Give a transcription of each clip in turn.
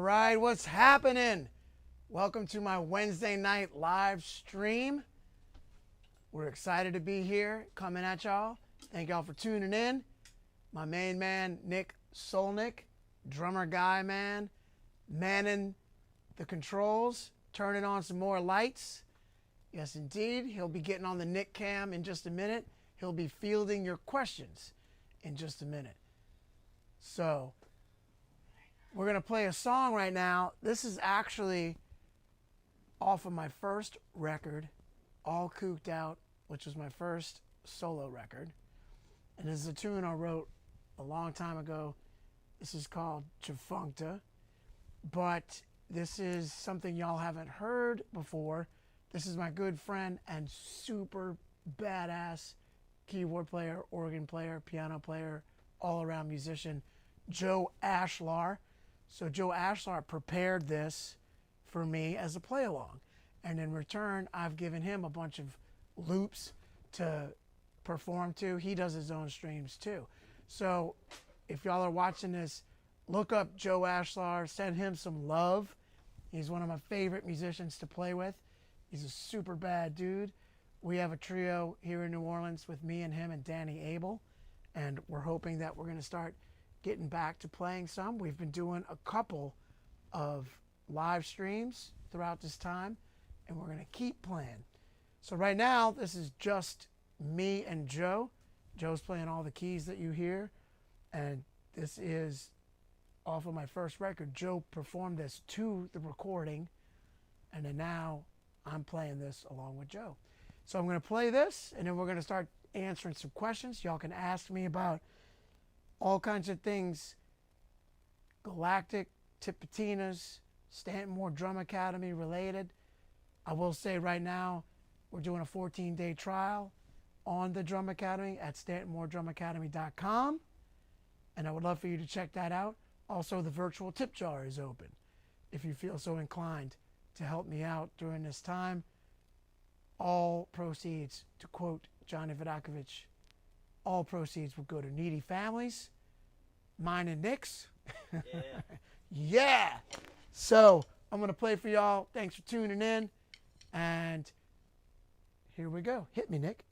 right, what's happening? Welcome to my Wednesday night live stream. We're excited to be here, coming at y'all. Thank y'all for tuning in. My main man, Nick Solnick, drummer guy, manning the controls, turning on some more lights. Yes, indeed. He'll be getting on the Nick cam in just a minute. He'll be fielding your questions in just a minute. So, we're going to play a song right now. This is actually off of my first record, All Cooked Out, which was my first solo record. And this is a tune I wrote a long time ago. This is called Jafuncta. But this is something y'all haven't heard before. This is my good friend and super badass keyboard player, organ player, piano player, all-around musician, Joe Ashlar. So Joe Ashlar prepared this for me as a play-along. And in return, I've given him a bunch of loops to perform to. He does his own streams too. So if y'all are watching this, look up Joe Ashlar, send him some love. He's one of my favorite musicians to play with. He's a super bad dude. We have a trio here in New Orleans with me and him and Danny Abel. And we're hoping that we're going to start getting back to playing some. We've been doing a couple of live streams throughout this time, and we're going to keep playing. So right now, this is just me and Joe. Joe's playing all the keys that you hear, and this is off of my first record. Joe performed this to the recording, and then now I'm playing this along with Joe. So I'm going to play this, and then we're going to start answering some questions. Y'all can ask me about all kinds of things, Galactic, Tip Patinas, Stanton Drum Academy related. I will say right now, we're doing a 14-day trial on the Drum Academy at StantonMoreDrumAcademy.com. And I would love for you to check that out. Also, the virtual tip jar is open if you feel so inclined to help me out during this time. All proceeds, to quote Johnny Vidakovich, all proceeds will go to needy families, mine and Nick's. Yeah. Yeah. So I'm going to play for y'all. Thanks for tuning in. And here we go. Hit me, Nick.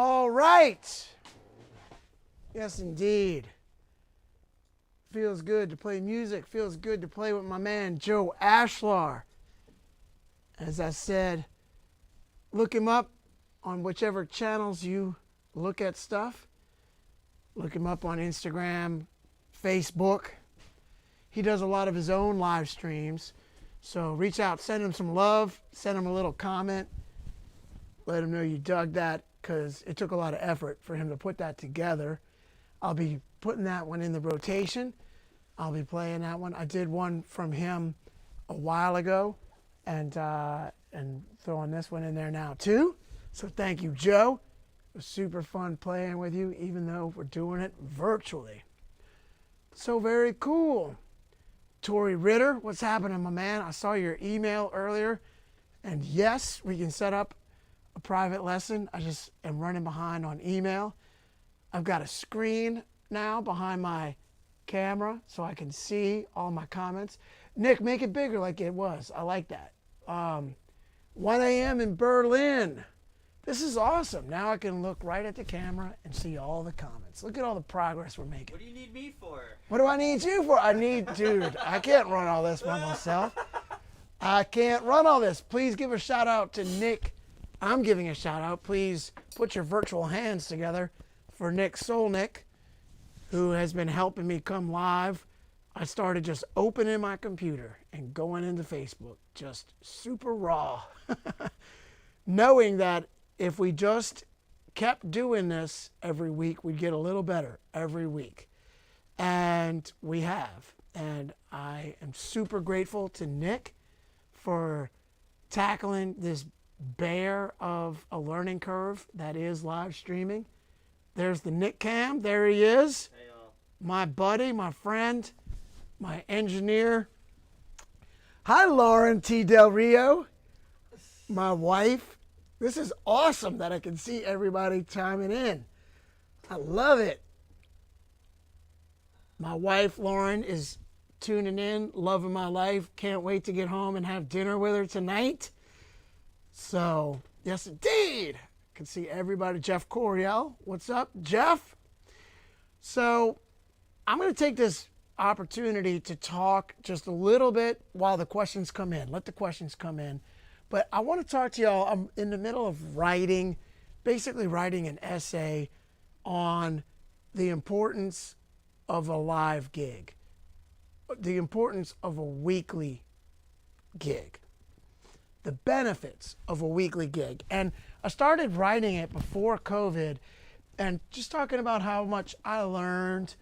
All right. Yes, indeed. Feels good to play music. Feels good to play with my man, Joe Ashlar. As I said, look him up on whichever channels you look at stuff. Look him up on Instagram, Facebook. He does a lot of his own live streams. So reach out, send him some love, send him a little comment. Let him know you dug that, because it took a lot of effort for him to put that together. I'll be putting that one in the rotation. I'll be playing that one. I did one from him a while ago, and throwing this one in there now too. So thank you, Joe. It was super fun playing with you, even though we're doing it virtually. So very cool. Tori Ritter, what's happening, my man? I saw your email earlier, and yes, we can set up a private lesson. I just am running behind on email. I've got a screen now behind my camera so I can see all my comments. Nick, make it bigger like it was. I like that. 1 a.m. in Berlin. This is awesome. Now I can look right at the camera and see all the comments. Look at all the progress we're making. What do you need me for? What do I need you for? Dude, I can't run all this by myself. I can't run all this. Please give a shout out to Nick. I'm giving a shout out. Please put your virtual hands together for Nick Solnick, who has been helping me come live. I started just opening my computer and going into Facebook, just super raw, knowing that if we just kept doing this every week, we'd get a little better every week. And we have. And I am super grateful to Nick for tackling this bear of a learning curve that is live streaming. There's the Nick Cam. There he is. Hey, my buddy, my friend, my engineer. Hi, Lauren T. Del Rio, my wife. This is awesome that I can see everybody chiming in. I love it. My wife, Lauren, is tuning in, loving my life. Can't wait to get home and have dinner with her tonight. So, yes, indeed. I can see everybody. Jeff Coriel, what's up, Jeff? So, I'm going to take this opportunity to talk just a little bit while the questions come in. Let the questions come in. But I want to talk to y'all. I'm in the middle of basically writing an essay on the importance of a live gig, the importance of a weekly gig, the benefits of a weekly gig. And I started writing it before COVID and just talking about how much I learned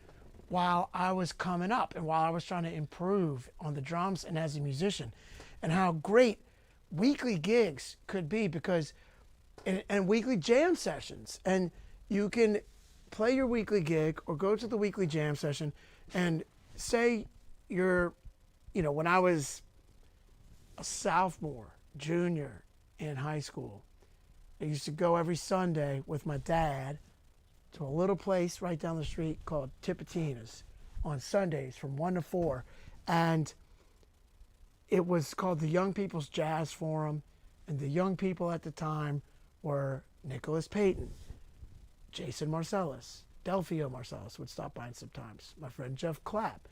while I was coming up and while I was trying to improve on the drums and as a musician, and how great weekly gigs could be, because and weekly jam sessions. And you can play your weekly gig or go to the weekly jam session, and say when I was a sophomore, junior in high school, I used to go every Sunday with my dad to a little place right down the street called Tipitina's on Sundays from 1 to 4. And it was called the Young People's Jazz Forum. And the young people at the time were Nicholas Payton, Jason Marcellus, Delphio Marcellus would stop by sometimes, my friend Jeff Clapp.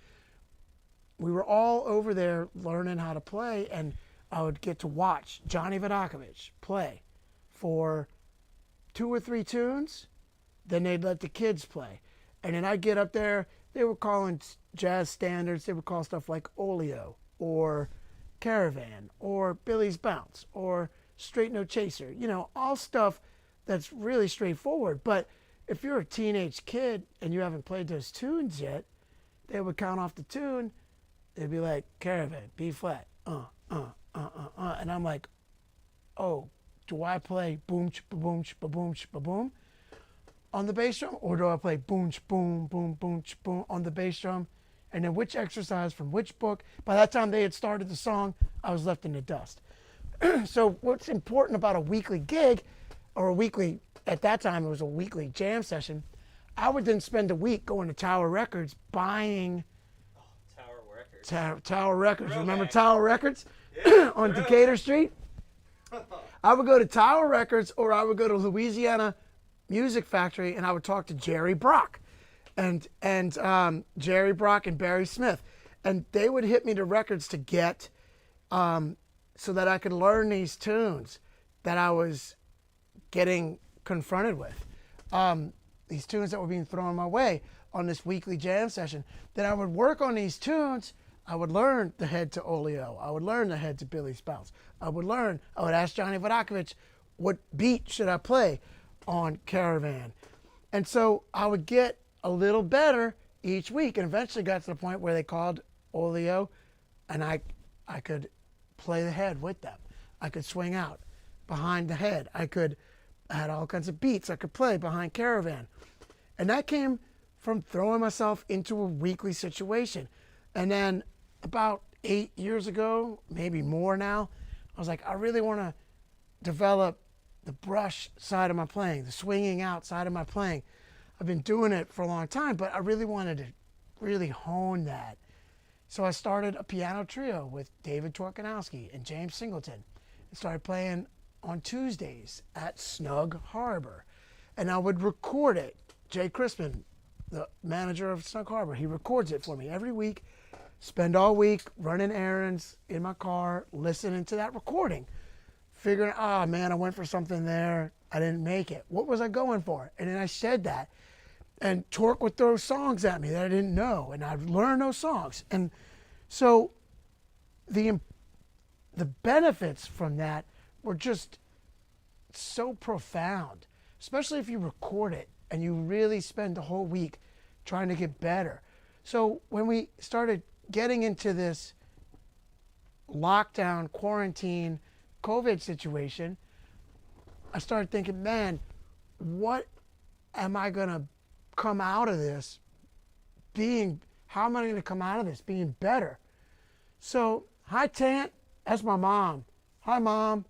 We were all over there learning how to play, and I would get to watch Johnny Vodakovich play for 2 or 3 tunes. Then they'd let the kids play. And then I'd get up there, they were calling jazz standards, they would call stuff like Oleo or Caravan or Billy's Bounce or Straight No Chaser, all stuff that's really straightforward. But if you're a teenage kid and you haven't played those tunes yet, they would count off the tune. They'd be like, Caravan, B flat, and I'm like, oh, do I play boom, ba-boom, ba-boom, ba-boom on the bass drum, or do I play boom, boom, boom, boom, boom on the bass drum? And then which exercise from which book? By that time they had started the song, I was left in the dust. So what's important about a weekly gig, or at that time it was a weekly jam session, I would then spend a week going to Tower Records buying Tower Records. Remember Tower Records? Yeah. On Decatur Street? I would go to Tower Records, or I would go to Louisiana music factory, and I would talk to Jerry Brock, and Jerry Brock and Barry Smith, and they would hit me to records to get, so that I could learn these tunes that I was getting confronted with, these tunes that were being thrown my way on this weekly jam session. Then I would work on these tunes. I would learn the head to Oleo. I would learn the head to Billy Spouse. I would ask Johnny Vodakovich, what beat should I play on Caravan? And so I would get a little better each week, and eventually got to the point where they called Oleo, and I could play the head with them. I could swing out behind the head. I had all kinds of beats I could play behind Caravan. And that came from throwing myself into a weekly situation. And then about 8 years ago, maybe more now, I was like, I really want to develop the brush side of my playing, the swinging out side of my playing. I've been doing it for a long time, but I really wanted to really hone that. So I started a piano trio with David Torkanowski and James Singleton, and started playing on Tuesdays at Snug Harbor. And I would record it. Jay Crispin, the manager of Snug Harbor, he records it for me every week. Spend all week running errands in my car, listening to that recording, figuring, oh man, I went for something there, I didn't make it. What was I going for? And then I said that. And Torque would throw songs at me that I didn't know, and I'd learn those songs. And so the benefits from that were just so profound, especially if you record it and you really spend the whole week trying to get better. So when we started getting into this lockdown, quarantine, COVID situation, I started thinking, man, what am I going to come out of this being, how am I going to come out of this being better? So, hi Tant, that's my mom. Hi Mom,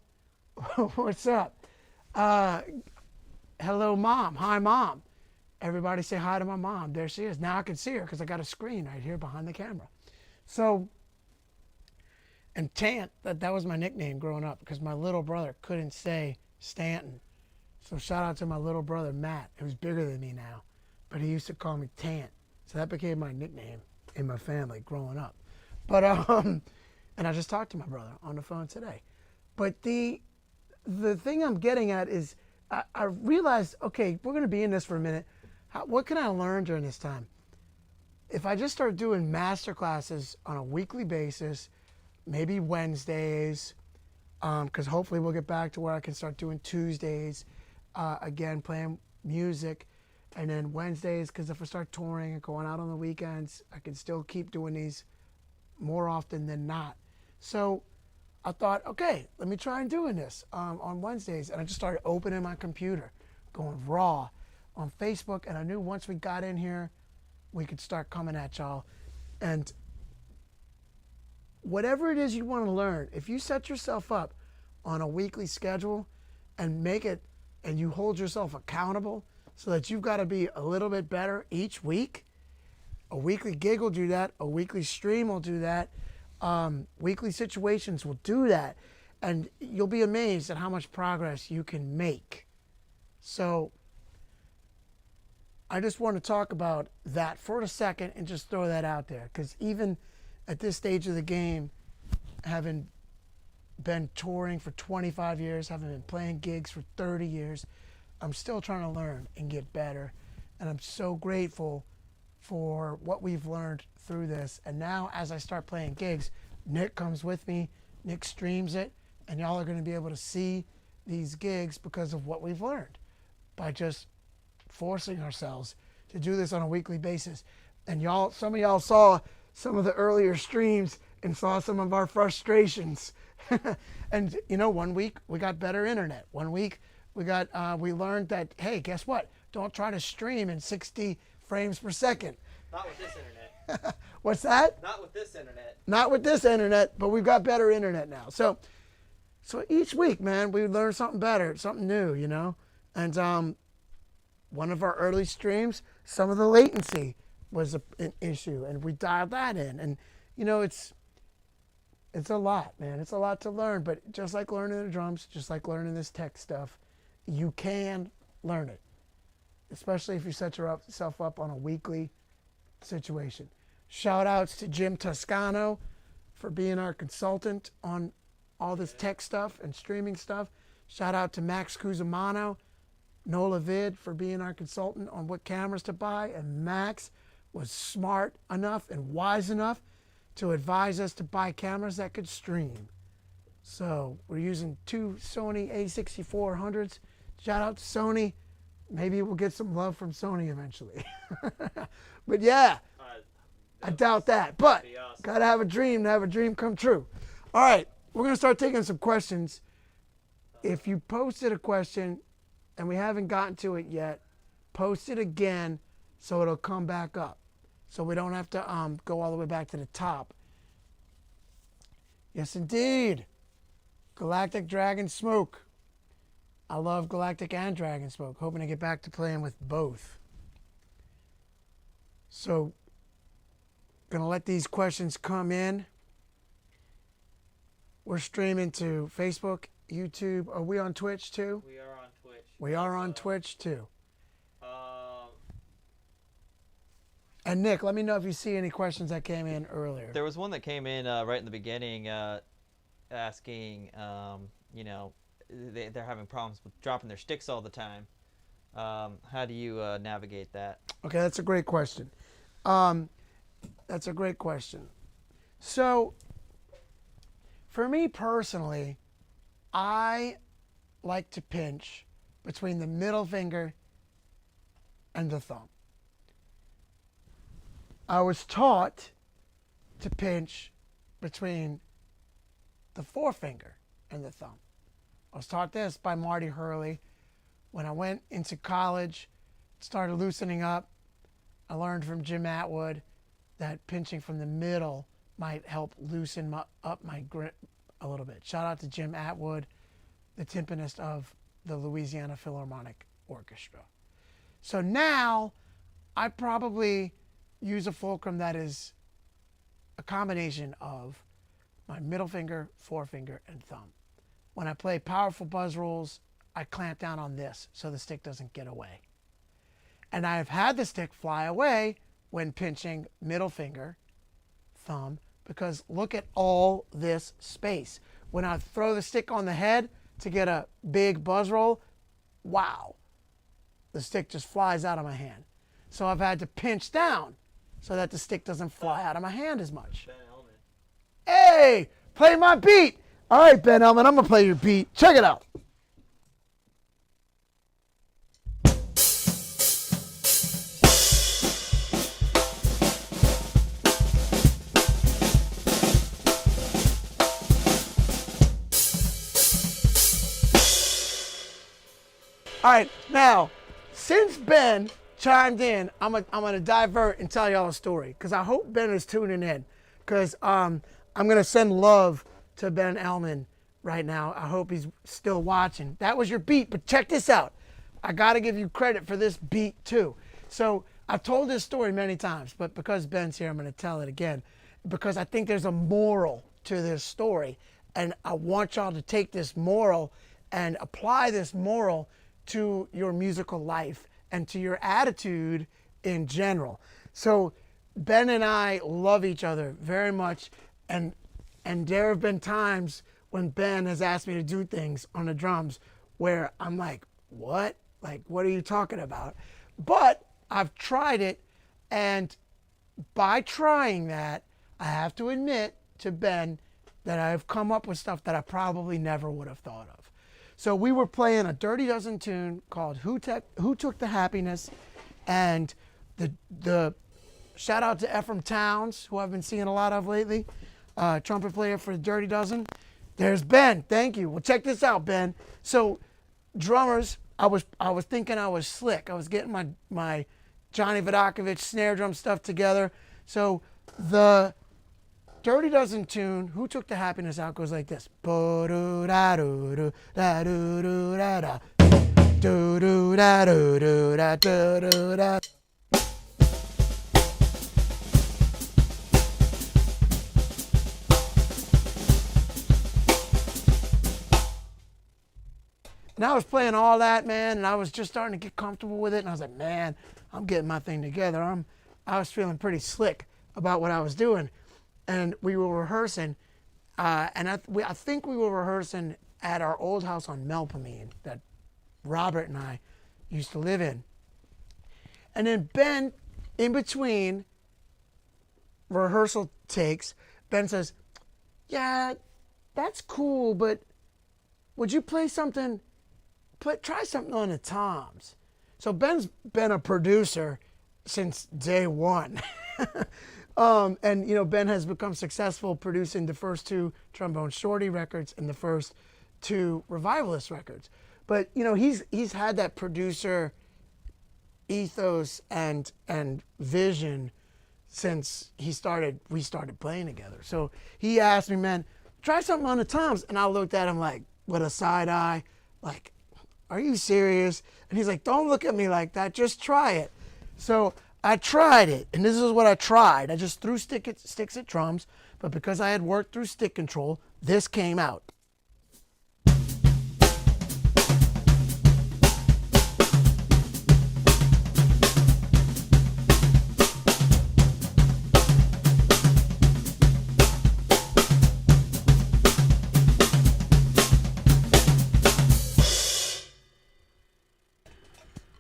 what's up? Hello Mom, hi Mom. Everybody say hi to my mom. There she is. Now I can see her because I got a screen right here behind the camera. So, and Tant, that was my nickname growing up because my little brother couldn't say Stanton. So shout out to my little brother Matt, who's bigger than me now, but he used to call me Tant. So that became my nickname in my family growing up. But and I just talked to my brother on the phone today. But the thing I'm getting at is I realized, okay, we're going to be in this for a minute. What can I learn during this time? If I just start doing master classes on a weekly basis, maybe Wednesdays, because hopefully we'll get back to where I can start doing Tuesdays, again, playing music, and then Wednesdays, because if I start touring and going out on the weekends, I can still keep doing these more often than not. So I thought, okay, let me try and doing this on Wednesdays, and I just started opening my computer, going raw on Facebook, and I knew once we got in here, we could start coming at y'all. And whatever it is you want to learn, if you set yourself up on a weekly schedule and make it, and you hold yourself accountable so that you've got to be a little bit better each week, a weekly gig will do that, a weekly stream will do that, weekly situations will do that, and you'll be amazed at how much progress you can make. So I just want to talk about that for a second and just throw that out there, because even at this stage of the game, having been touring for 25 years, having been playing gigs for 30 years, I'm still trying to learn and get better. And I'm so grateful for what we've learned through this. And now as I start playing gigs, Nick comes with me, Nick streams it, and y'all are going to be able to see these gigs because of what we've learned by just forcing ourselves to do this on a weekly basis. And y'all, some of y'all saw some of the earlier streams and saw some of our frustrations. And you know, one week we got better internet. One week we learned that, hey, guess what? Don't try to stream in 60 frames per second. Not with this internet. What's that? Not with this internet. Not with this internet, but we've got better internet now. So each week, man, we learn something better, something new, you know? And one of our early streams, some of the latency was an issue, and we dialed that in. And, you know, it's a lot, man. It's a lot to learn, but just like learning the drums, just like learning this tech stuff, you can learn it. especially if you set yourself up on a weekly situation. Shout outs to Jim Toscano for being our consultant on all this tech stuff and streaming stuff. Shout out to Max Cusimano, Nola Vid for being our consultant on what cameras to buy. And Max was smart enough and wise enough to advise us to buy cameras that could stream. So we're using 2 Sony A6400s. Shout out to Sony. Maybe we'll get some love from Sony eventually. But yeah, I doubt that. But awesome. Gotta have a dream to have a dream come true. All right, we're gonna start taking some questions. If you posted a question and we haven't gotten to it yet, post it again so it'll come back up. So we don't have to go all the way back to the top. Yes, indeed. Galactic Dragon Smoke. I love Galactic and Dragon Smoke. Hoping to get back to playing with both. So, gonna let these questions come in. We're streaming to Facebook, YouTube. Are we on Twitch too? We are on Twitch. We are on Twitch too. Um, And Nick, let me know if you see any questions that came in earlier. There was one that came in right in the beginning asking, you know, they're having problems with dropping their sticks all the time. How do you navigate that? Okay, that's a great question. That's a great question. So, for me personally, I like to pinch between the middle finger and the thumb. I was taught to pinch between the forefinger and the thumb. I was taught this by Marty Hurley. When I went into college, started loosening up, I learned from Jim Atwood that pinching from the middle might help loosen up my grip a little bit. Shout out to Jim Atwood, the timpanist of the Louisiana Philharmonic Orchestra. So now I probably use a fulcrum that is a combination of my middle finger, forefinger, and thumb. When I play powerful buzz rolls, I clamp down on this so the stick doesn't get away. And I have had the stick fly away when pinching middle finger, thumb, because look at all this space. When I throw the stick on the head to get a big buzz roll, wow, the stick just flies out of my hand. So I've had to pinch down so that the stick doesn't fly out of my hand as much. Ben Elman. Hey, play my beat. All right, Ben Elman, I'm going to play your beat. Check it out. All right, now, since Ben chimed in, I'm gonna divert and tell y'all a story because I hope Ben is tuning in because I'm gonna send love to Ben Elman right now. I hope he's still watching. That was your beat, but check this out. I gotta give you credit for this beat too. So I've told this story many times, but because Ben's here, I'm gonna tell it again because I think there's a moral to this story, and I want y'all to take this moral and apply this moral to your musical life and to your attitude in general. So Ben and I love each other very much, and there have been times when Ben has asked me to do things on the drums where I'm like, what? Like, what are you talking about? But I've tried it, and by trying that, I have to admit to Ben that I've come up with stuff that I probably never would have thought of. So we were playing a Dirty Dozen tune called Who Took the Happiness, and the shout out to Ephraim Towns, who I've been seeing a lot of lately, trumpet player for the Dirty Dozen. There's Ben. Thank you. Well, check this out, Ben. So drummers, I was thinking I was slick. I was getting my Johnny Vodakovich snare drum stuff together. So the Dirty Dozen tune, Who Took the Happiness Out, goes like this. And I was playing all that, man, and I was just starting to get comfortable with it. And I was like, man, I'm getting my thing together. I was feeling pretty slick about what I was doing. And we were rehearsing, and I think we were rehearsing at our old house on Melpomene that Robert and I used to live in. And then Ben, in between rehearsal takes, Ben says, yeah, that's cool, but would you play something, try something on the toms. So Ben's been a producer since day one. And, you know, Ben has become successful producing the first 2 Trombone Shorty records and the first 2 Revivalist records. But, you know, he's had that producer ethos and vision since we started playing together. So he asked me, man, try something on the toms. And I looked at him like with a side eye, like, are you serious? And he's like, don't look at me like that, just try it. So I tried it, and this is what I tried. I just threw sticks at drums, but because I had worked through stick control, this came out.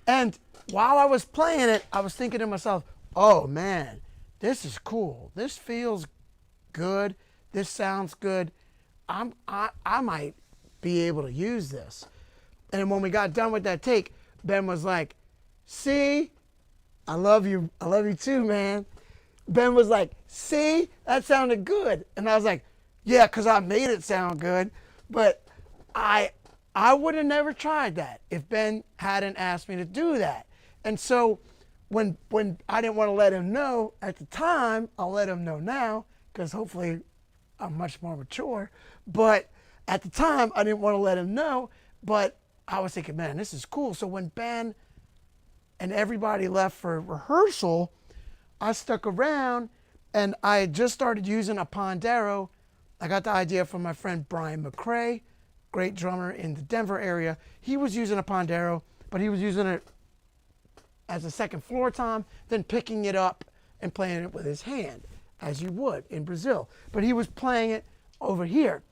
And while I was playing it, I was thinking to myself, oh man, this is cool. This feels good. This sounds good. I might be able to use this. And when we got done with that take, Ben was like, see, I love you. I love you too, man. Ben was like, see, that sounded good. And I was like, yeah, because I made it sound good. But I would have never tried that if Ben hadn't asked me to do that. And so when I didn't want to let him know at the time, I'll let him know now, because hopefully I'm much more mature. But at the time, I didn't want to let him know. But I was thinking, man, this is cool. So when Ben and everybody left for rehearsal, I stuck around, and I had just started using a Pandero. I got the idea from my friend Brian McCrae, great drummer in the Denver area. He was using a Pandero, but he was using it as a second floor tom, then picking it up and playing it with his hand, as you would in Brazil. But he was playing it over here.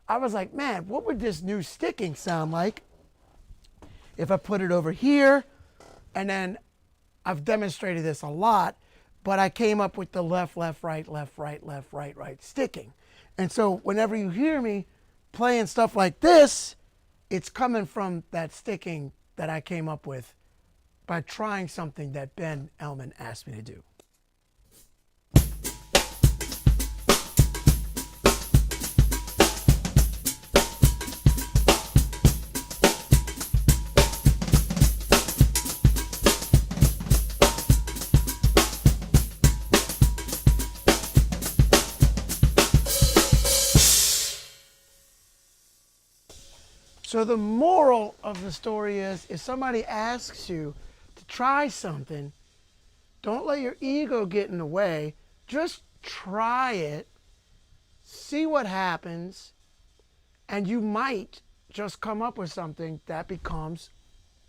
I was like, man, what would this new sticking sound like if I put it over here? And then I've demonstrated this a lot, but I came up with the left, left, right, left, right, left, right, right sticking. And so whenever you hear me playing stuff like this, it's coming from that sticking that I came up with by trying something that Ben Ellman asked me to do. So the moral of the story is, if somebody asks you to try something, don't let your ego get in the way. Just try it, see what happens, and you might just come up with something that becomes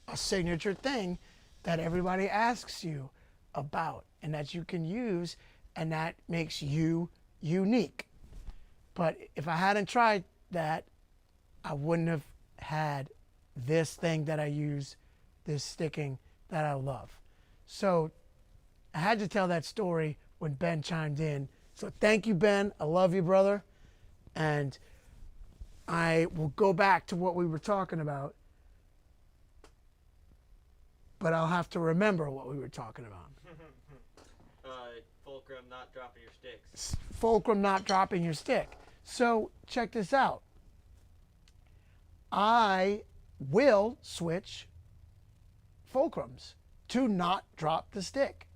a signature thing that everybody asks you about and that you can use, and that makes you unique. But if I hadn't tried that, I wouldn't have had this thing that I use, this sticking that I love. So I had to tell that story when Ben chimed in. So thank you, Ben. I love you, brother. And I will go back to what we were talking about, but I'll have to remember what we were talking about. Fulcrum, not dropping your sticks. Fulcrum, not dropping your stick. So check this out. I will switch fulcrums to not drop the stick.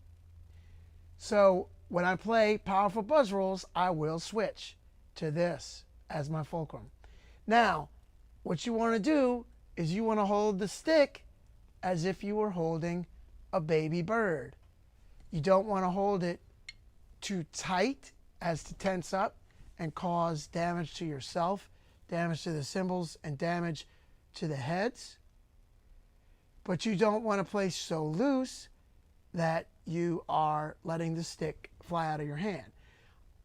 So when I play powerful buzz rolls, I will switch to this as my fulcrum. Now, what you want to do is you want to hold the stick as if you were holding a baby bird. You don't want to hold it too tight as to tense up and cause damage to yourself, damage to the cymbals, and damage to the heads, but you don't want to play so loose that you are letting the stick fly out of your hand.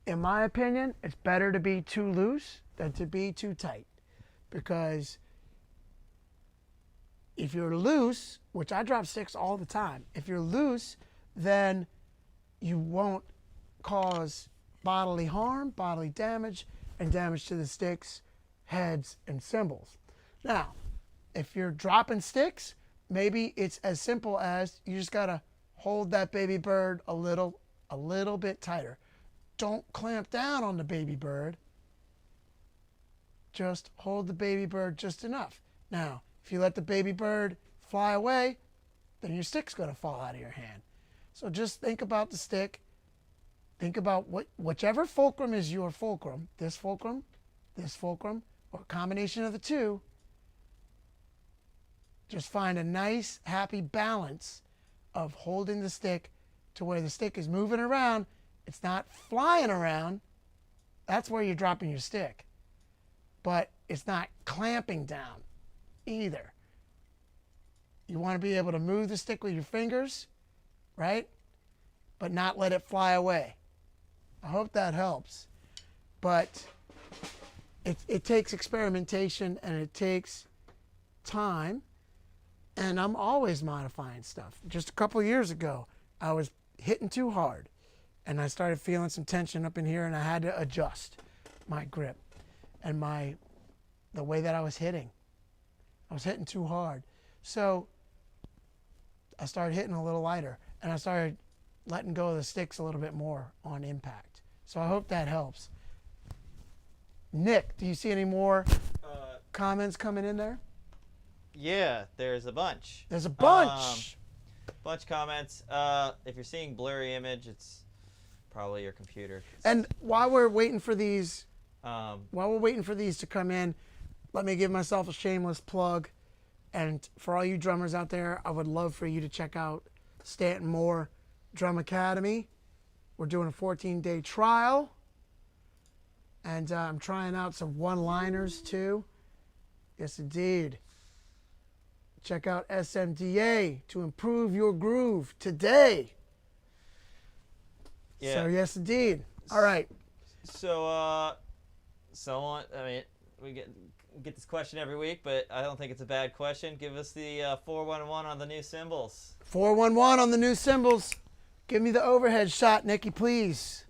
In my opinion, it's better to be too loose than to be too tight, because if you're loose, which I drop sticks all the time, if you're loose, then you won't cause bodily harm, bodily damage, and damage to the sticks, heads, and cymbals. Now, if you're dropping sticks, maybe it's as simple as you just gotta hold that baby bird a little bit tighter. Don't clamp down on the baby bird. Just hold the baby bird just enough. Now, if you let the baby bird fly away, then your stick's gonna fall out of your hand. So just think about the stick. Think about whichever fulcrum is your fulcrum, this fulcrum, or a combination of the two. Just find a nice, happy balance of holding the stick to where the stick is moving around. It's not flying around. That's where you're dropping your stick. But it's not clamping down either. You want to be able to move the stick with your fingers, right? But not let it fly away. I hope that helps. But it takes experimentation and it takes time. And I'm always modifying stuff. Just a couple of years ago, I was hitting too hard. And I started feeling some tension up in here, and I had to adjust my grip and the way that I was hitting. I was hitting too hard. So I started hitting a little lighter, and I started letting go of the sticks a little bit more on impact. So I hope that helps. Nick, do you see any more comments coming in there? Yeah, there's a bunch. There's a bunch. Bunch of comments. If you're seeing blurry image, it's probably your computer. And while we're waiting for these, to come in, let me give myself a shameless plug. And for all you drummers out there, I would love for you to check out Stanton Moore Drum Academy. We're doing a 14-day trial. And I'm trying out some one-liners too. Yes, indeed. Check out SMDA to improve your groove today. Yeah. So, yes, indeed. All right. So, someone, I mean, we get this question every week, but I don't think it's a bad question. Give us the 411 on the new cymbals. 411 on the new cymbals. Give me the overhead shot, Nikki, please.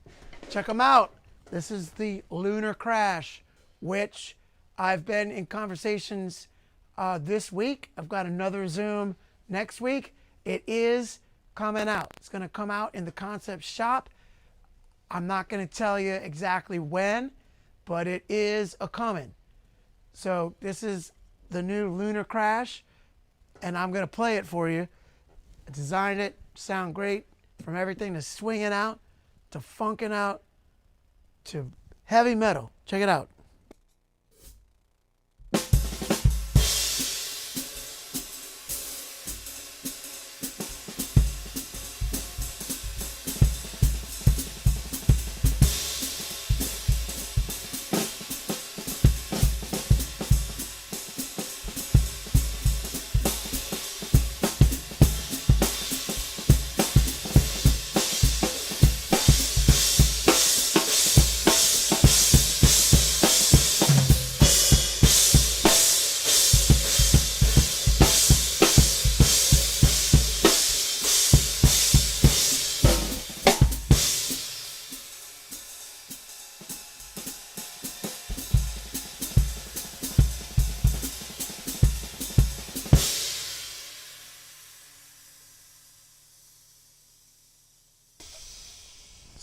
Check them out. This is the Lunar Crash, which I've been in conversations this week. I've got another Zoom next week. It is coming out. It's going to come out in the concept shop. I'm not going to tell you exactly when, but it is a coming. So this is the new Lunar Crash, and I'm going to play it for you. I designed it, sound great, from everything to swinging out, to funking out, to heavy metal. Check it out.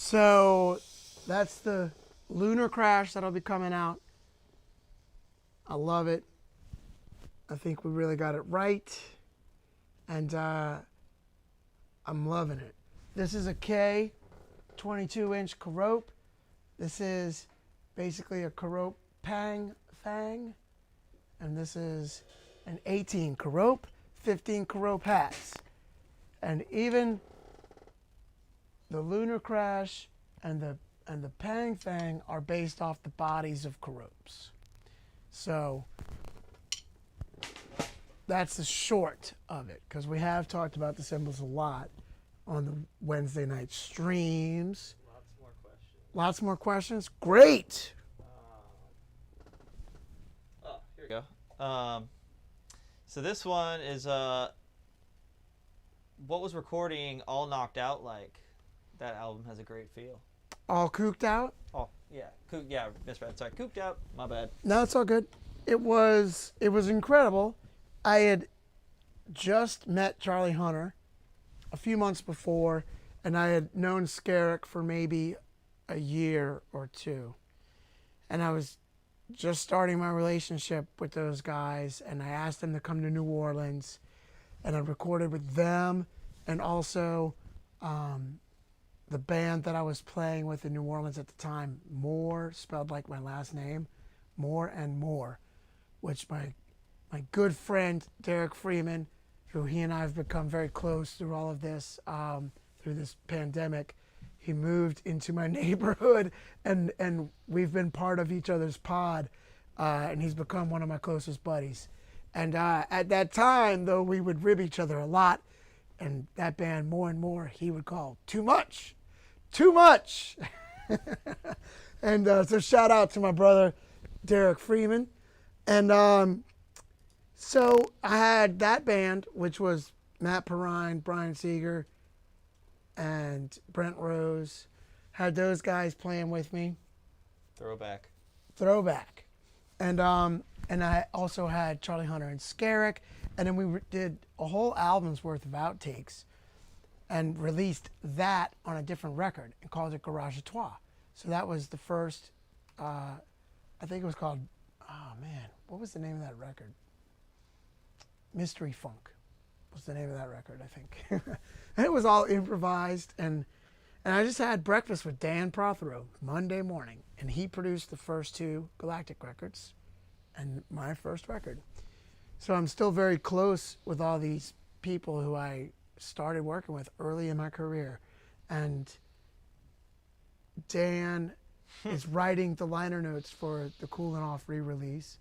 So that's the Lunar Crash that'll be coming out. I love it. I think we really got it right. And I'm loving it. This is a K 22-inch Karope. This is basically a Karope Pang Fang. And this is an 18 Karope, 15 Karope hats. And even the Lunar Crash and the Pang Fang are based off the bodies of Karopes. So that's the short of it, because we have talked about the cymbals a lot on the Wednesday night streams. Lots more questions. Lots more questions? Great! Oh, here we go. So this one is what was recording All Knocked Out like? That album has a great feel. All cooked out? Oh, yeah. Misread. Sorry, cooped out. My bad. No, it's all good. It was incredible. I had just met Charlie Hunter a few months before, and I had known Skerrick for maybe a year or two. And I was just starting my relationship with those guys, and I asked them to come to New Orleans, and I recorded with them, and also the band that I was playing with in New Orleans at the time, Moore, spelled like my last name, More and More, which my good friend Derek Freeman, who he and I have become very close through all of this, through this pandemic, he moved into my neighborhood, and we've been part of each other's pod, and he's become one of my closest buddies. And at that time, though, we would rib each other a lot, and that band, More and More, he would call too much. And so shout out to my brother Derek Freeman. And so I had that band, which was Matt Perrine, Brian Seeger, and Brent Rose. Had those guys playing with me. Throwback. And I also had Charlie Hunter and Skerrick. And then we did a whole album's worth of outtakes and released that on a different record and called it Garage à Trois. So that was the first, I think it was called, oh man, what was the name of that record? Mystery Funk was the name of that record, I think. And it was all improvised, and I just had breakfast with Dan Prothero Monday morning, and he produced the first two Galactic records and my first record. So I'm still very close with all these people who I started working with early in my career. And Dan is writing the liner notes for the Coolin' Off re-release.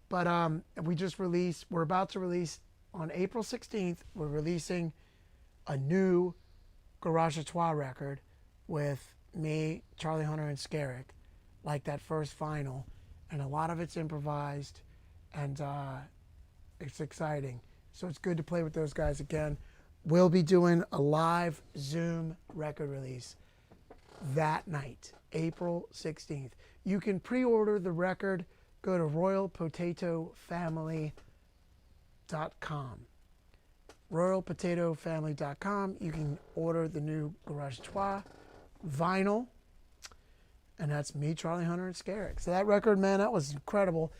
But we're about to release on April 16th, we're releasing a new Garage à Trois record with me, Charlie Hunter, and Skerrick, like that first vinyl. And a lot of it's improvised, and it's exciting. So it's good to play with those guys again. We'll be doing a live Zoom record release that night, April 16th. You can pre-order the record. Go to royalpotatofamily.com. royalpotatofamily.com. You can order the new Garage à Trois vinyl. And that's me, Charlie Hunter, and Skerrick. So that record, man, that was incredible.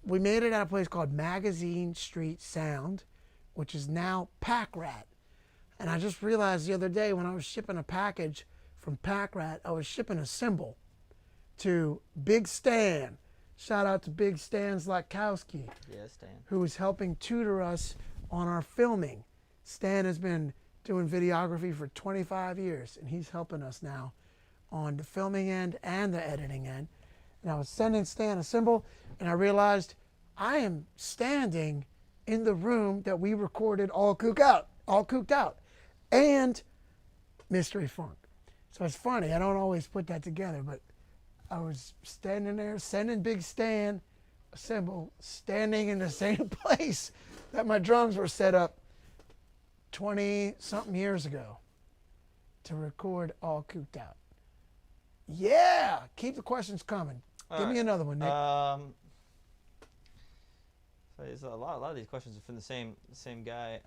We made it at a place called Magazine Street Sound, which is now Pack Rat. And I just realized the other day when I was shipping a package from Pack Rat, I was shipping a cymbal to Big Stan. Shout out to Big Stan Zlatkowski, Stan, who is helping tutor us on our filming. Stan has been doing videography for 25 years, and he's helping us now on the filming end and the editing end. And I was sending Stan a cymbal, and I realized I am standing in the room that we recorded All Cooked Out, and Mystery Funk. So it's funny, I don't always put that together, but I was standing there sending Big Stan a cymbal, standing in the same place that my drums were set up 20-something years ago to record All Cooked Out. Yeah, keep the questions coming. Give me another one, Nick. So there's a lot of these questions are from the same guy,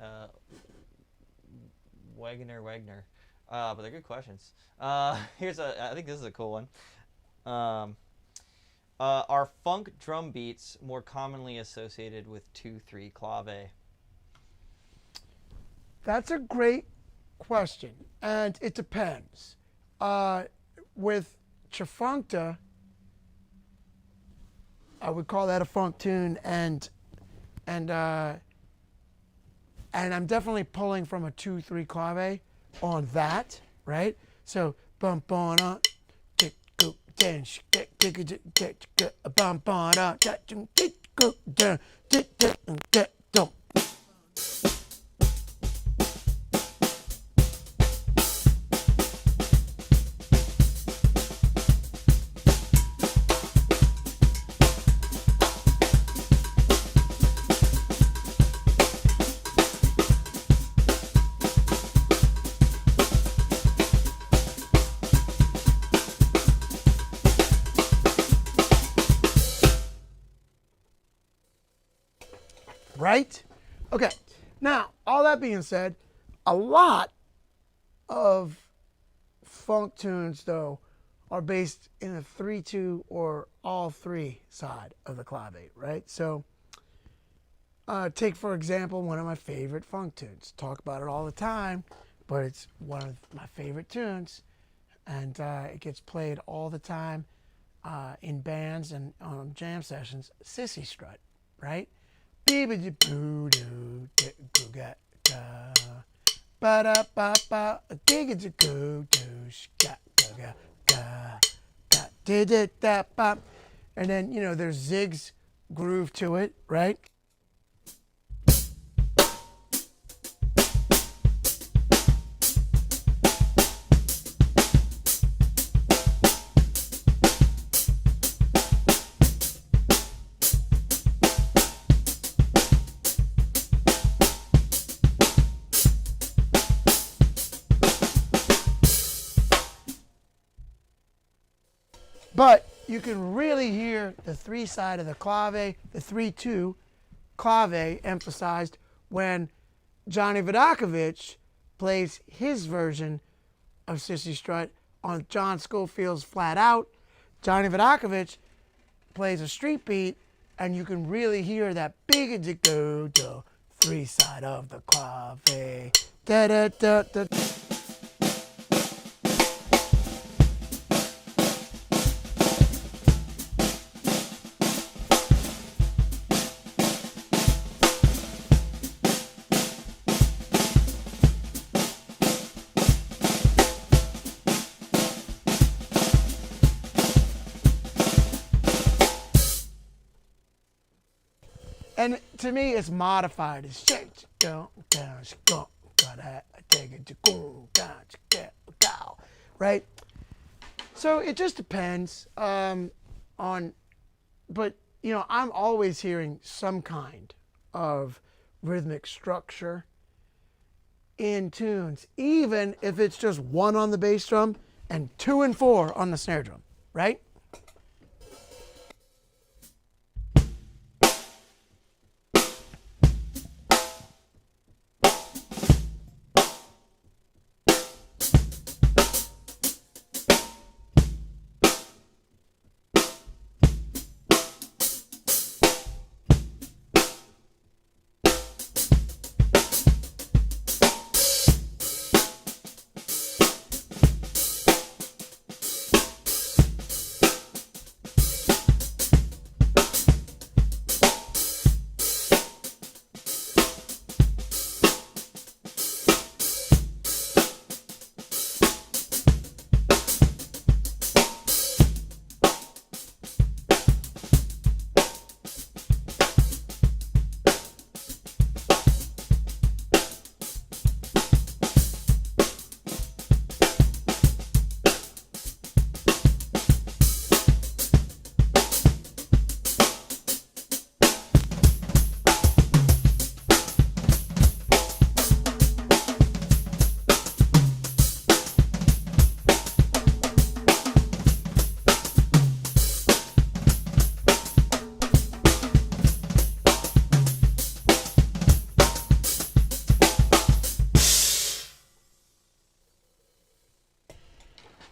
Wagner. But they're good questions. I think this is a cool one. Are funk drum beats more commonly associated with 2/3 clave? That's a great question, and it depends. With Chifuncta, I would call that a funk tune, and I'm definitely pulling from a 2/3 clave on that, right? So bump on up, tick go down, tick bump on up, tick go down, tick right? Okay. Now, all that being said, a lot of funk tunes, though, are based in a 3/2 or all three side of the clave, right? So, take, for example, one of my favorite funk tunes. Talk about it all the time, but it's one of my favorite tunes, and it gets played all the time in bands and on jam sessions. Sissy Strut, right? Ba-da-ba-ba, and then, you know, there's Zig's groove to it, right? But you can really hear the three side of the clave, the 3/2 clave emphasized when Johnny Vodakovich plays his version of Sissy Strut on John Scofield's Flat Out. Johnny Vodakovich plays a street beat, and you can really hear that big do three side of the clave. Da da da da. And to me, it's modified. It's right? So it just depends on, but, you know, I'm always hearing some kind of rhythmic structure in tunes, even if it's just 1 on the bass drum and 2 and 4 on the snare drum, right?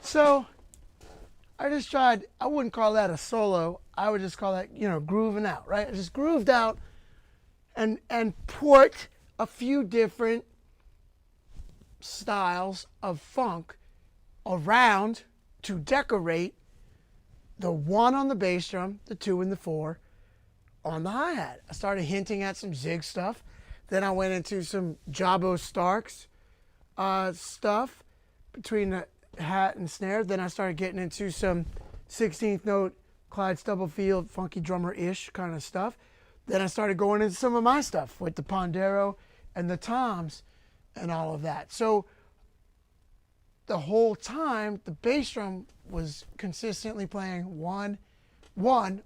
So I just tried, I wouldn't call that a solo. I would just call that, you know, grooving out, right? I just grooved out and put a few different styles of funk around to decorate the 1 on the bass drum, the 2 and the 4 on the hi-hat. I started hinting at some Zig stuff. Then I went into some Jabo Starks stuff between the hat and snare. Then I started getting into some 16th note Clyde Stubblefield funky drummer-ish kind of stuff. Then I started going into some of my stuff with the Pondero and the toms and all of that. So the whole time the bass drum was consistently playing 1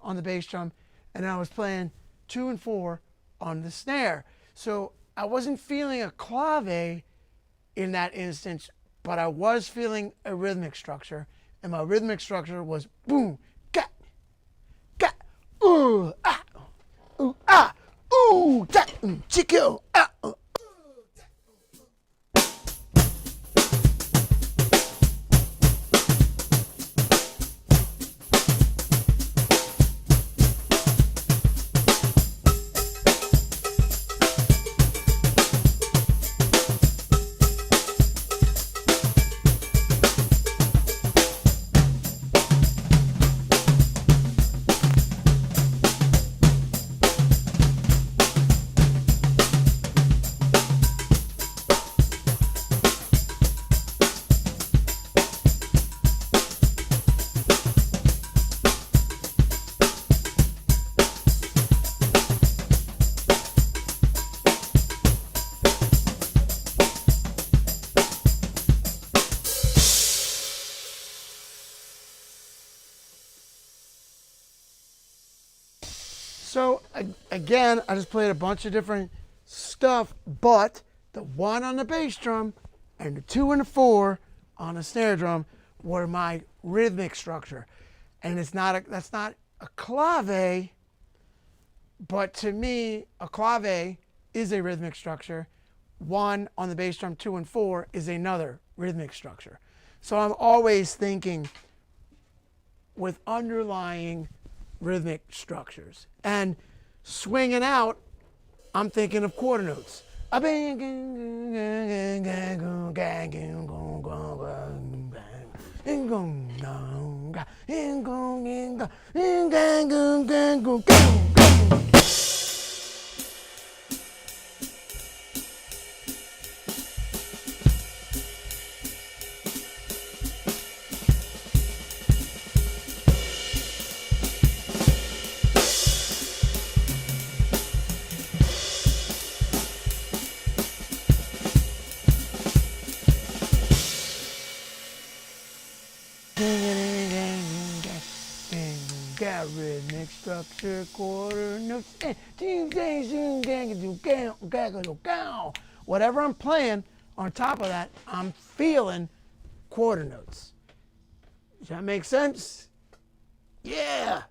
on the bass drum, and I was playing 2 and 4 on the snare. So I wasn't feeling a clave in that instance, but I was feeling a rhythmic structure, and my rhythmic structure was boom, ooh, ah, ooh, ah, ooh, Chico. So again, I just played a bunch of different stuff, but the 1 on the bass drum and the 2 and the 4 on the snare drum were my rhythmic structure. And that's not a clave, but to me, a clave is a rhythmic structure. 1 on the bass drum, 2 and 4 is another rhythmic structure. So I'm always thinking with underlying rhythmic structures. And swinging out, I'm thinking of quarter notes. Rhythmic structure, quarter notes, whatever I'm playing, on top of that, I'm feeling quarter notes. Does that make sense? Yeah.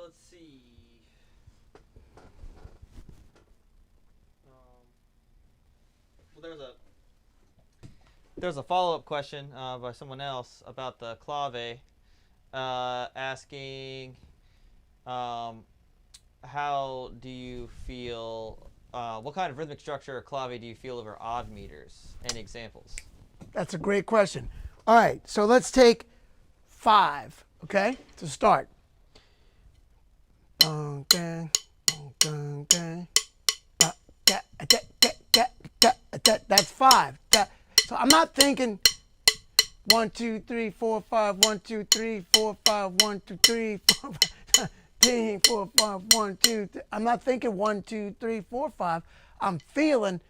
Let's see. Well, there's a follow-up question by someone else about the clave, asking how do you feel, what kind of rhythmic structure or clave do you feel over odd meters? Any examples? That's a great question. All right, so let's take 5, okay, to start. That's 5. So I'm not thinking 1, 2, 3, 4, 5, 1, 2, 3, 4, 5, 1, 2, 3, 4, 5, 3, 4, 5, 1, 2, 3. I'm not thinking 1, 2, 3, 4, 5. I'm feeling.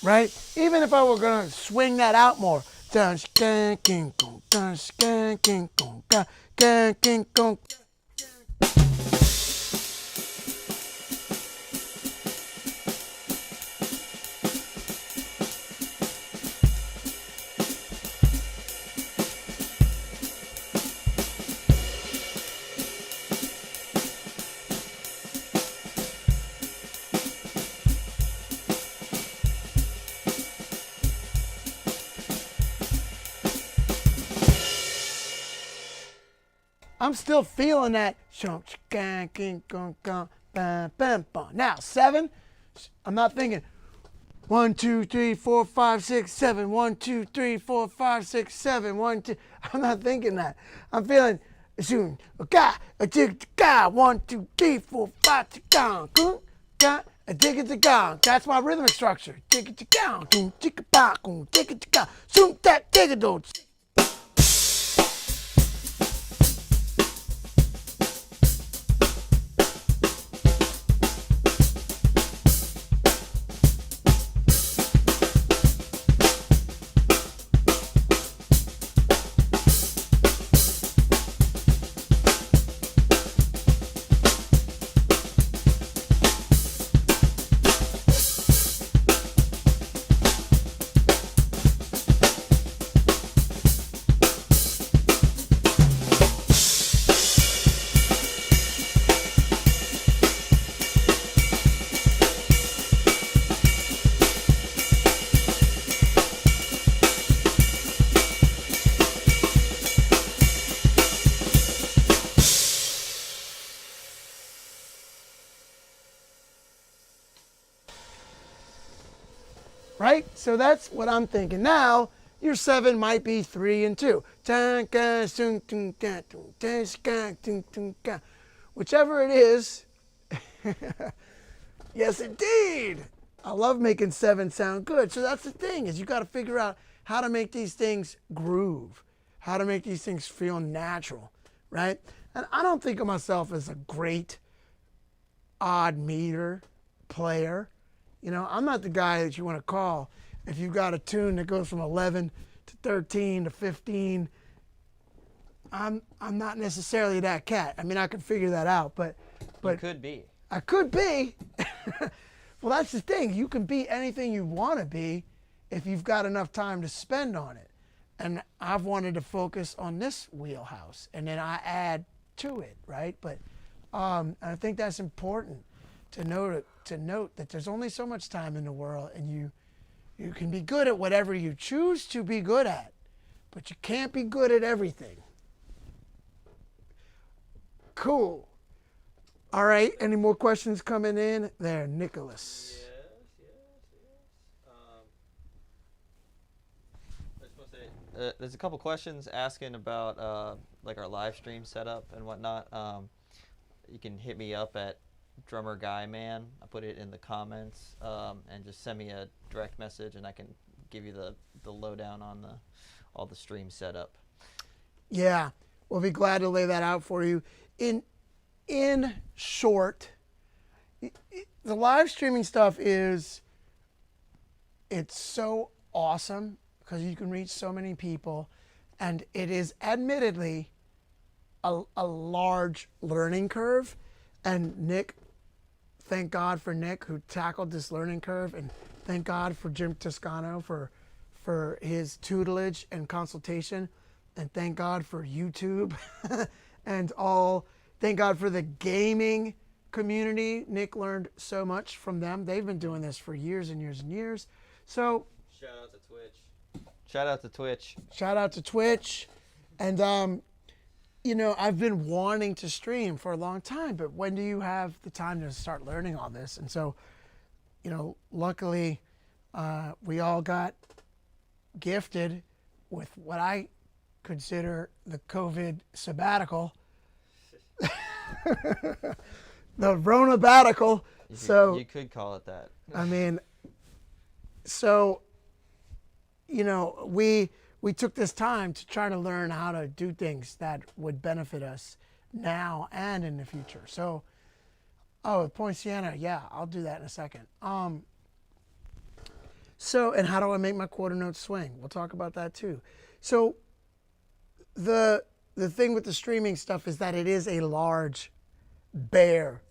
Right? Even if I were going to swing that out more. I'm still feeling that. Now, 7, I'm not thinking 1, 2, 3, 4, 5, 6, 7. 1, 2, 3, 4, 5, 6, 7. 1, 2. I'm not thinking that. I'm feeling soon. A dig ga. 1, 2, 3, 4, 5, 6, gong. A dig it to gong. That's my rhythmic structure. Dig it to gong. Dig it back. Dig it to gong. Soon that dig it don't. Right? So that's what I'm thinking. Now, your 7 might be 3 and 2. Whichever it is. Yes, indeed. I love making 7 sound good. So that's the thing, is you got to figure out how to make these things groove, how to make these things feel natural, right? And I don't think of myself as a great odd meter player. You know, I'm not the guy that you want to call if you've got a tune that goes from 11 to 13 to 15. I'm not necessarily that cat. I mean, I could figure that out, but You could be. I could be. Well, that's the thing. You can be anything you want to be if you've got enough time to spend on it. And I've wanted to focus on this wheelhouse, and then I add to it, right? But I think that's important to note that there's only so much time in the world, and you can be good at whatever you choose to be good at, but you can't be good at everything. Cool. All right, any more questions coming in? There, Nicholas. Yes. I was supposed to say, there's a couple questions asking about like our live stream setup and whatnot. You can hit me up at Drummer Guy Man. I put it in the comments, and just send me a direct message, and I can give you the lowdown on all the stream setup. Yeah, we'll be glad to lay that out for you. In short, the live streaming stuff it's so awesome because you can reach so many people, and it is admittedly a large learning curve. And Nick, thank God for Nick who tackled this learning curve, and thank God for Jim Toscano for his tutelage and consultation, and thank God for YouTube and all. Thank God for the gaming community. Nick learned so much from them. They've been doing this for years and years and years. So shout out to Twitch. Shout out to Twitch. Shout out to Twitch. And you know, I've been wanting to stream for a long time, but when do you have the time to start learning all this? And so, you know, luckily, we all got gifted with what I consider the COVID sabbatical, the Rona-batical. So you could call it that. I mean, so, you know, we took this time to try to learn how to do things that would benefit us now and in the future. So, Point Siena, yeah, I'll do that in a second. So, and how do I make my quarter note swing? We'll talk about that too. So, the thing with the streaming stuff is that it is a large bear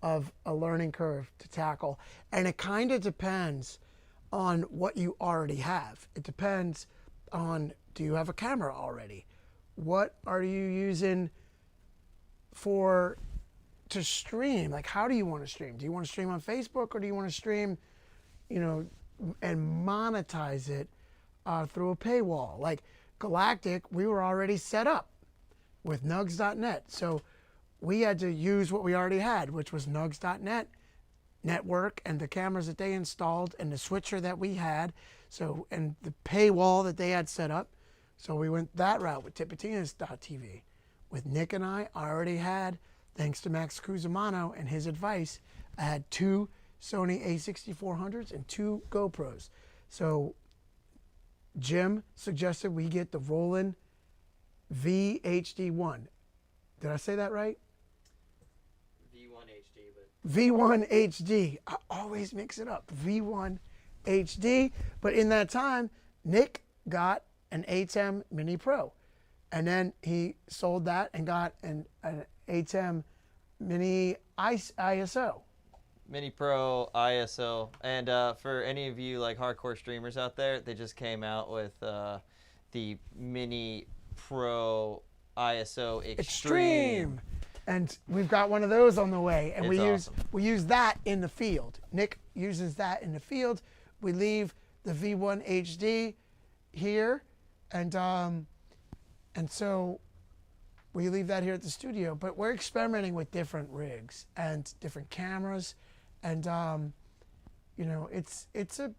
of a learning curve to tackle, and it kind of depends on what you already have. It depends on, do you have a camera already? What are you using to stream? Like, how do you want to stream? Do you want to stream on Facebook, or do you want to stream, you know, and monetize it through a paywall? Like Galactic, we were already set up with nugs.net. So we had to use what we already had, which was nugs.net, network and the cameras that they installed and the switcher that we had, so, and the paywall that they had set up. So we went that route with Tipitinas.tv. With Nick and I already had, thanks to Max Cusimano and his advice, I had 2 Sony a6400s and 2 GoPros. So Jim suggested we get the Roland VHD1. Did I say that right? V1 HD, but V1 HD. I always mix it up. V1 HD. But in that time, Nick got an ATEM Mini Pro. And then he sold that and got an ATEM Mini ISO. Mini Pro ISO. And for any of you like hardcore streamers out there, they just came out with the Mini Pro ISO Extreme. And we've got one of those on the way. And It's awesome. we use that in the field. Nick uses that in the field. We leave the V1 HD here, and so we leave that here at the studio. But we're experimenting with different rigs and different cameras, and you know, it's a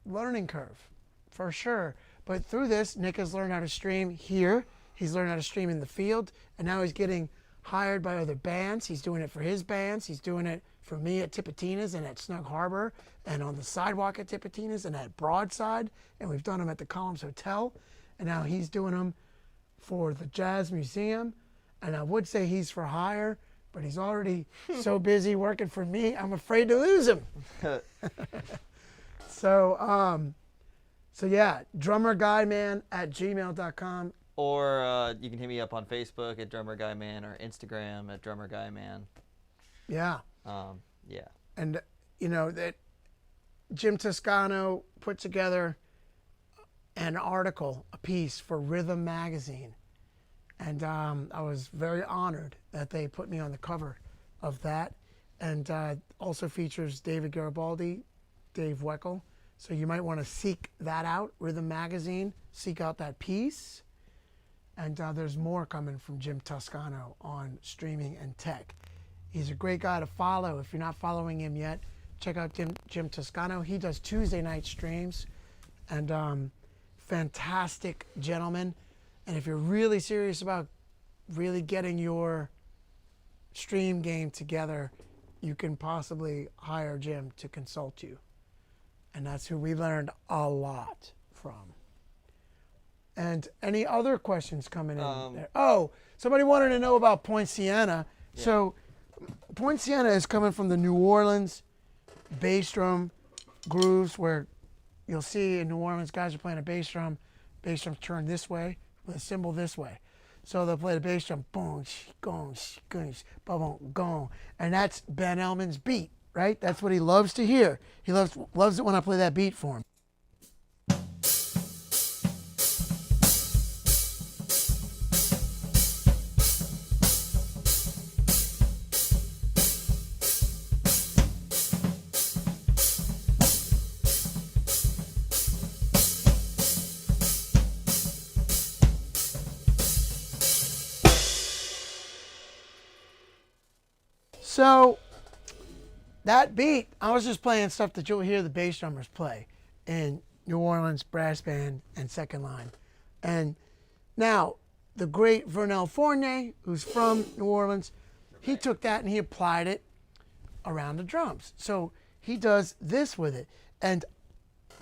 learning curve for sure. But through this, Nick has learned how to stream here. He's learned how to stream in the field, and now he's getting hired by other bands. He's doing it for his bands. He's doing it for me at Tipitinas and at Snug Harbor and on the sidewalk at Tipitinas and at Broadside. And we've done them at the Columns Hotel. And now he's doing them for the Jazz Museum. And I would say he's for hire, but he's already so busy working for me, I'm afraid to lose him. So yeah, drummerguyman@gmail.com. Or you can hit me up on Facebook at Drummer Guy Man or Instagram at Drummer Guy Man. Yeah. Yeah. And, you know, that Jim Toscano put together an article, a piece for Rhythm magazine. And I was very honored that they put me on the cover of that. And also features David Garibaldi, Dave Weckl. So you might want to seek that out, Rhythm magazine. Seek out that piece. And there's more coming from Jim Toscano on streaming and tech. He's a great guy to follow. If you're not following him yet, check out Jim Toscano. He does Tuesday night streams, and fantastic gentleman. And if you're really serious about really getting your stream game together, you can possibly hire Jim to consult you. And that's who we learned a lot from. And any other questions coming in there? Oh, somebody wanted to know about Point Siena. Yeah. So Point Siena is coming from the New Orleans bass drum grooves, where you'll see in New Orleans guys are playing a bass drums turn this way, with a cymbal this way. So they'll play the bass drum, boom, gong, boom, boom, gong. And that's Ben Elman's beat, right? That's what he loves to hear. He loves it when I play that beat for him. So that beat, I was just playing stuff that you'll hear the bass drummers play in New Orleans brass band and second line. And now the great Vernel Fournier, who's from New Orleans, he took that and he applied it around the drums. So he does this with it. And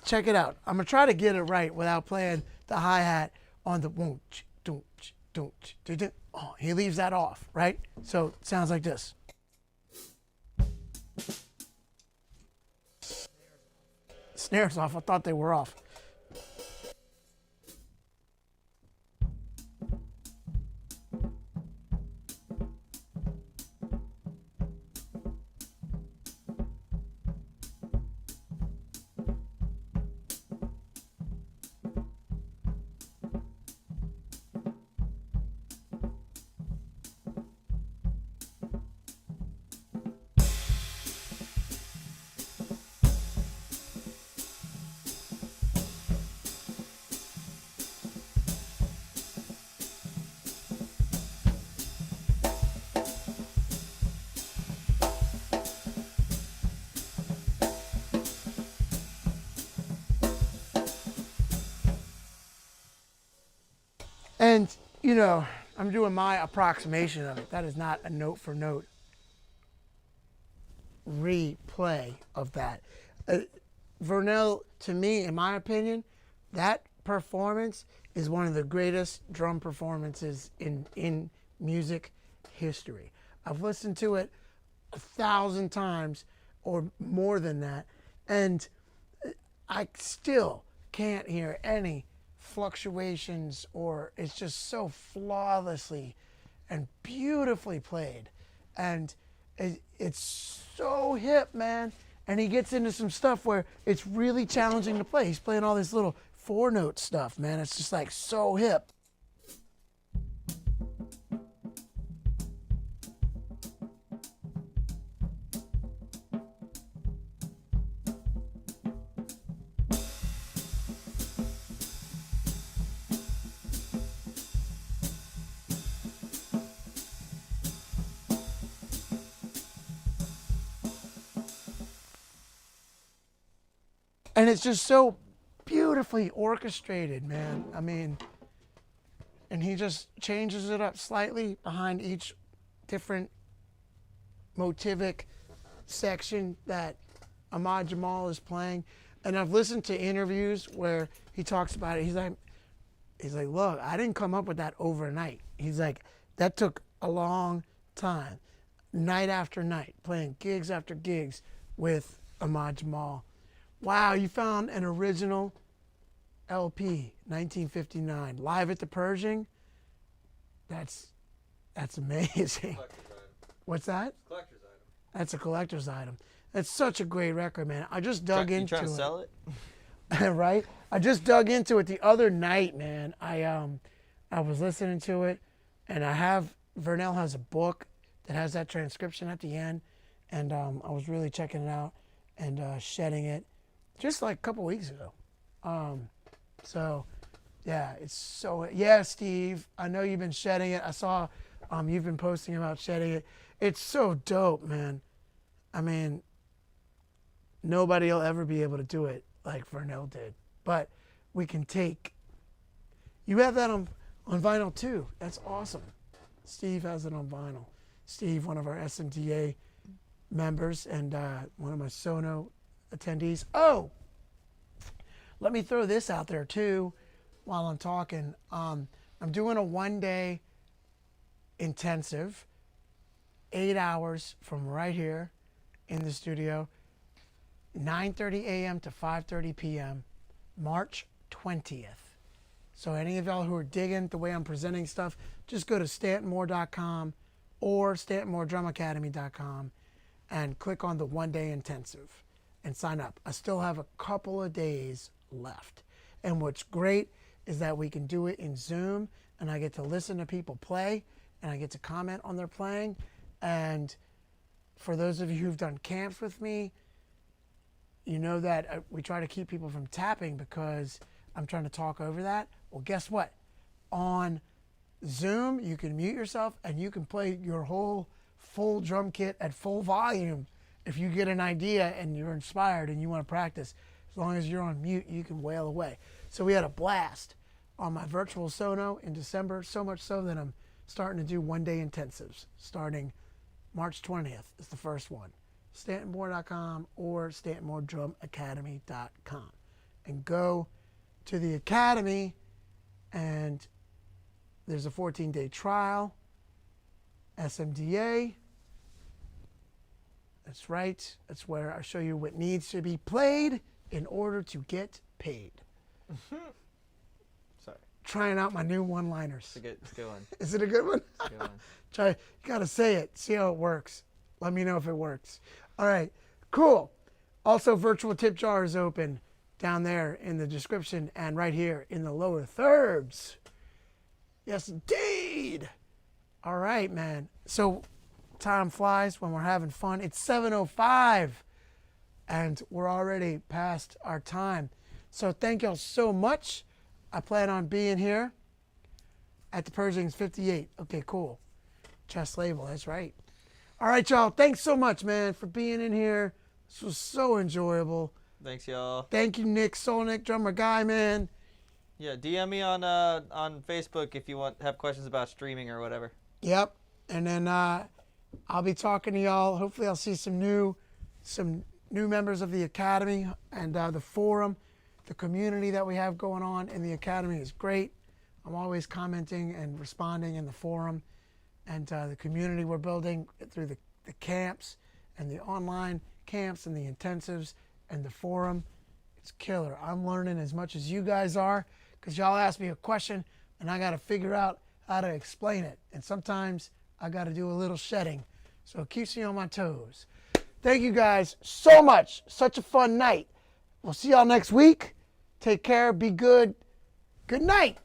check it out. I'm going to try to get it right without playing the hi-hat on the boom, doom, doom, doom. Oh, he leaves that off, right? So it sounds like this. Snares off. I thought they were off. And, you know, I'm doing my approximation of it. That is not a note for note replay of that. Vernell, to me, in my opinion, that performance is one of the greatest drum performances in music history. I've listened to it 1,000 times or more than that, and I still can't hear any fluctuations, or it's just so flawlessly and beautifully played. And it's so hip, man. And he gets into some stuff where it's really challenging to play. He's playing all this little 4-note stuff, man. It's just like so hip. And it's just so beautifully orchestrated, man. I mean, and he just changes it up slightly behind each different motivic section that Ahmad Jamal is playing. And I've listened to interviews where he talks about it. He's like, look, I didn't come up with that overnight. He's like, that took a long time, night after night, playing gigs after gigs with Ahmad Jamal. Wow, you found an original LP, 1959, live at the Pershing. That's amazing. What's that? Collector's item. That's a collector's item. That's such a great record, man. I just dug into it. You trying to sell it? Right? I just dug into it the other night, man. I was listening to it, and Vernell has a book that has that transcription at the end, and I was really checking it out and shedding it just like a couple weeks ago. So, yeah, it's so, yeah, Steve, I know you've been shedding it. I saw you've been posting about shedding it. It's so dope, man. I mean, nobody will ever be able to do it like Vernell did. But we can take, you have that on vinyl too. That's awesome. Steve has it on vinyl. Steve, one of our SMDA members and one of my Sono attendees. Oh, let me throw this out there too while I'm talking. I'm doing a 1-day intensive, 8 hours from right here in the studio, 9:30 a.m. to 5:30 p.m., March 20th. So any of y'all who are digging the way I'm presenting stuff, just go to stantonmore.com or stantonmoredrumacademy.com and click on the 1-day intensive and sign up. I still have a couple of days left. And what's great is that we can do it in Zoom, and I get to listen to people play, and I get to comment on their playing. And for those of you who've done camps with me, you know that we try to keep people from tapping because I'm trying to talk over that. Well, guess what? On Zoom, you can mute yourself and you can play your whole full drum kit at full volume. If you get an idea and you're inspired and you want to practice, as long as you're on mute, you can wail away. So we had a blast on my virtual Sono in December, so much so that I'm starting to do 1-day intensives starting March 20th is the first one. StantonMoore.com or StantonMoreDrumAcademy.com. And go to the Academy, and there's a 14-day trial, SMDA. That's right. That's where I show you what needs to be played in order to get paid. Sorry. Trying out my new one-liners. It's a good one. Is it a good one? It's a good one. You gotta say it. See how it works. Let me know if it works. All right, cool. Also, virtual tip jar is open down there in the description and right here in the lower thirds. Yes, indeed. All right, man. So time flies when we're having fun. It's 7:05 and we're already past our time. So thank y'all so much. I plan on being here at the Pershing's 58. Okay, cool. Chest label, that's right. All right, y'all. Thanks so much, man, for being in here. This was so enjoyable. Thanks, y'all. Thank you, Nick Solnick, drummer guy, man. Yeah, DM me on Facebook if you have questions about streaming or whatever. Yep. And then I'll be talking to y'all. Hopefully I'll see some new members of the Academy and the forum. The community that we have going on in the Academy is great. I'm always commenting and responding in the forum. And the community we're building through the camps and the online camps and the intensives and the forum, it's killer. I'm learning as much as you guys are because y'all ask me a question and I got to figure out how to explain it. And sometimes I got to do a little shedding. So it keeps me on my toes. Thank you guys so much. Such a fun night. We'll see y'all next week. Take care. Be good. Good night.